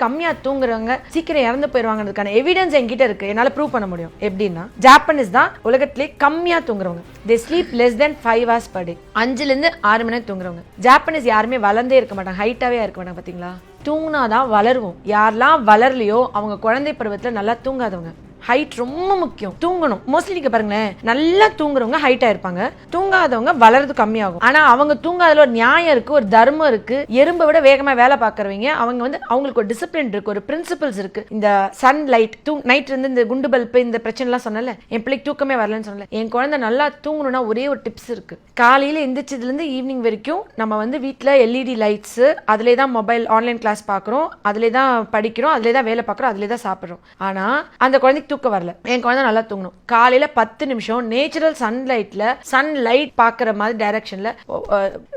கம்மியா தூங்குறவங்க சீக்கிரம் இறந்து போயிருவாங்கிறதுக்கான எவிடன்ஸ் என்கிட்ட இருக்கு. என்னால ப்ரூவ் பண்ண முடியும். எப்படின்னா ஜாப்பனீஸ் தான் உலகத்திலே கம்மியா தூங்குறவங்க. they sleep less than 5 hours per day. 5 ல இருந்து 6 மணி நேரம் தூங்குறவங்க. ஜாப்பனீஸ் யாருமே வளர்ந்தே இருக்க மாட்டாங்க, ஹைட்டாவே இருக்க மாட்டாங்க. பாத்தீங்களா? தூங்குனாதான் வளருவோம். யாரெல்லாம் வளரலையோ அவங்க குழந்தை பருவத்துல நல்லா தூங்காதவங்க. ஹைட் ரொம்ப முக்கியம். தூங்கணும். மோஸ்ட்லி நீங்க பாருங்களேன், நல்லா தூங்குறவங்க ஹைட்டா இருப்பாங்க, தூங்காதவங்க வளர்றது கம்மியாகும். ஆனா அவங்க தூங்காதல ஒரு நியாயம் இருக்கு, ஒரு தர்மம் இருக்கு. எறும்பை விட வேகமா வேலை பார்க்கறவங்க அவங்க வந்து அவங்களுக்கு ஒரு டிசிப்ளின் இருக்கு, ஒரு பிரின்சிபல்ஸ் இருக்கு. இந்த சன்லைட் நைட் இருந்து இந்த குண்டு பல்ப் இந்த பிரச்சனை எல்லாம் சொன்னல, என் பிள்ளைக்கு தூக்கமே வரலன்னு சொன்னல, என் குழந்தை நல்லா தூங்கணும்னா ஒரே ஒரு டிப்ஸ் இருக்கு. காலையில எந்திரிச்சதுல இருந்து ஈவினிங் வரைக்கும் நம்ம வந்து வீட்டுல எல்இடி லைட்ஸ், அதுல தான் மொபைல் ஆன்லைன் கிளாஸ் பாக்குறோம், அதுல தான் படிக்கிறோம், அதுல தான் வேலை பார்க்கறோம், அதுல தான் சாப்பிடுறோம். ஆனா அந்த குழந்தைக்கு தூக்கம் வரல. என் குழந்தை நல்லா தூங்கணும். காலையில 10 நிமிஷம் நேச்சுரல் சன்லைட்ல சன்லைட் பாக்குற மாதிரி டைரக்ஷன்ல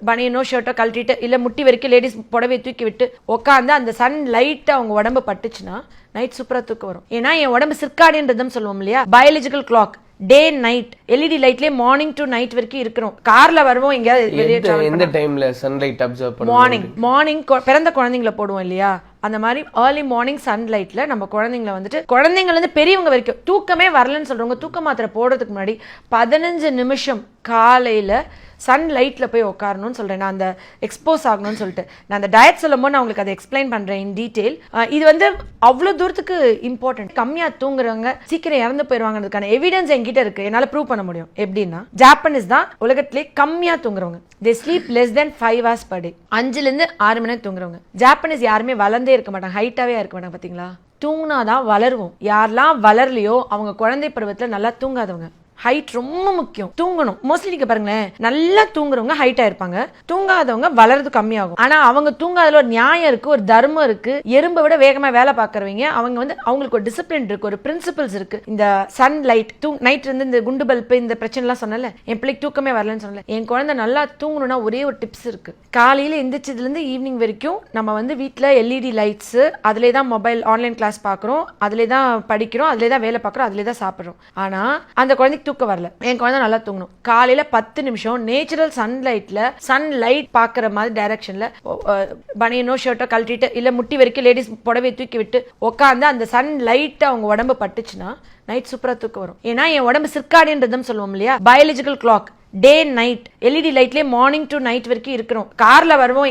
பனியனோ ஷர்ட்டோ கழட்டிட்டு இல்ல முட்டி வரைக்கும் லேடிஸ் புடவை தூக்கி விட்டு உட்காந்து அந்த சன்லைட் அவங்க உடம்பு பட்டுச்சுன்னா நைட் சூப்பரா தூக்கம் வரும். ஏன்னா என் உடம்பு சிர்காடியன் ரிதம் சொல்லுவோம் இல்லையா, biological clock. Day night LED லைட்லயே மார்னிங் டு நைட் வரைக்கும் இருக்கிறோம். கார்ல வருவோம், எந்த டைம்ல சன்லைட் அப்சர்வ் பண்ணுவோம்? மார்னிங் பிறந்த குழந்தைங்களை போடுவோம் இல்லையா, அந்த மாதிரி ஏர்லி மார்னிங் சன்லைட்ல நம்ம குழந்தைங்களை வந்துட்டு குழந்தைங்கள இருந்து பெரியவங்க வரைக்கும் தூக்கமே வரலன்னு சொல்றவங்க தூக்க மாத்திரை போடுறதுக்கு முன்னாடி 15 நிமிஷம் காலையில சன்லைட்ல போய் உட்காரணும்னு சொல்றேன். நான் அந்த எக்ஸ்போஸ் ஆகணும்னு சொல்லிட்டு நான் அந்த டயட் சொல்லும் போது நான் உங்களுக்கு அதை எக்ஸ்பிளைன் பண்றேன் இன் டீடைல். இது வந்து அவ்வளவு தூரத்துக்கு இம்பார்ட்டன்ட். கம்மியா தூங்குறவங்க சீக்கிரம் இறந்து போயிருவாங்கிறதுக்கான எவிடன்ஸ் என்கிட்ட இருக்கு. என்னால ப்ரூவ் பண்ண முடியும். எப்படின்னா ஜாப்பனீஸ் தான் உலகத்திலே கம்மியா தூங்குறவங்க. they sleep less than 5 hours per day. 5 ல இருந்து 6 மணி நேரம் தூங்குறவங்க. ஜாப்பனீஸ் யாருமே வளர்ந்தே இருக்க மாட்டாங்க, ஹைட்டாவே இருக்க மாட்டாங்க. பாத்தீங்களா? தூங்குனாதான் வளருவோம். யாரெல்லாம் வளரலையோ அவங்க குழந்தை பருவத்துல நல்லா தூங்காதவங்க. ஹைட் ரொம்ப முக்கியம். தூங்கணும். மோஸ்ட்லி நீங்க பாருங்களேன், நல்லா தூங்குறவங்க ஹைட்டா இருப்பாங்க, தூங்காதவங்க வளர்றது கம்மியாகும். ஆனா அவங்க தூங்காதல ஒரு நியாயம் இருக்கு, ஒரு தர்மம் இருக்கு. எறும்பை விட வேகமா வேலை பார்க்கறவங்க அவங்க வந்து அவங்களுக்கு ஒரு டிசிப்ளின் இருக்கு, ஒரு பிரின்சிபல்ஸ் இருக்கு. இந்த சன்லைட் நைட் இருந்து இந்த குண்டு பல்ப் இந்த பிரச்சனை எல்லாம் சொன்னல, என் பிள்ளைக்கு தூக்கமே வரலன்னு சொன்னல, என் குழந்தை நல்லா தூங்கணும்னா ஒரே ஒரு டிப்ஸ் இருக்கு. காலையில எந்திரிச்சதுல இருந்து ஈவினிங் வரைக்கும் நம்ம வந்து வீட்டுல எல்இடி லைட்ஸ், அதுல தான் மொபைல் ஆன்லைன் கிளாஸ் பாக்குறோம், அதுல தான் படிக்கிறோம், அதுல தான் வேலை பார்க்கறோம், அதுல தான் சாப்பிடுறோம். ஆனா அந்த குழந்தைக்கு தூக்கம் வரல. என் குழந்தை நல்லா தூங்கணும். காலையில 10 நிமிஷம் நேச்சுரல் சன்லைட்ல சன்லைட் பாக்குற மாதிரி டைரக்ஷன்ல பனியனோ ஷர்ட்டோ கழட்டிட்டு இல்ல முட்டி வரைக்கும் லேடிஸ் புடவை தூக்கி விட்டு உட்காந்து அந்த சன்லைட் அவங்க உடம்பு பட்டுச்சுன்னா நைட் சூப்பரா தூக்கம் வரும். ஏன்னா என் உடம்பு சிர்காடியன் ரிதம் சொல்லுவோம் இல்லையா, biological clock. Day night LED லைட்லயே மார்னிங் டு நைட் வரைக்கும் இருக்கிறோம். கார்ல வருவோம்,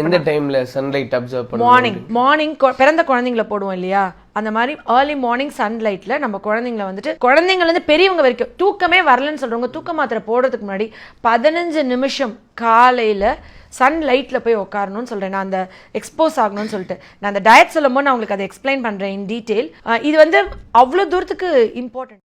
எந்த டைம்ல சன்லைட் அப்சர்வ் பண்ணுவோம்? மார்னிங் பிறந்த குழந்தைங்களை போடுவோம் இல்லையா, அந்த மாதிரி ஏர்லி மார்னிங் சன்லைட்ல நம்ம குழந்தைங்களை வந்துட்டு குழந்தைங்கள இருந்து பெரியவங்க வரைக்கும் தூக்கமே வரலன்னு சொல்றவங்க தூக்க மாத்திரை போடுறதுக்கு முன்னாடி 15 நிமிஷம் காலையில சன்லைட்ல போய் உட்காரணும்னு சொல்றேன். நான் அந்த எக்ஸ்போஸ் ஆகணும்னு சொல்லிட்டு நான் அந்த டயட் சொல்லும் போது நான் உங்களுக்கு அதை எக்ஸ்பிளைன் பண்றேன் இன் டீடைல். இது வந்து அவ்வளவு தூரத்துக்கு இம்பார்ட்டன்ட்.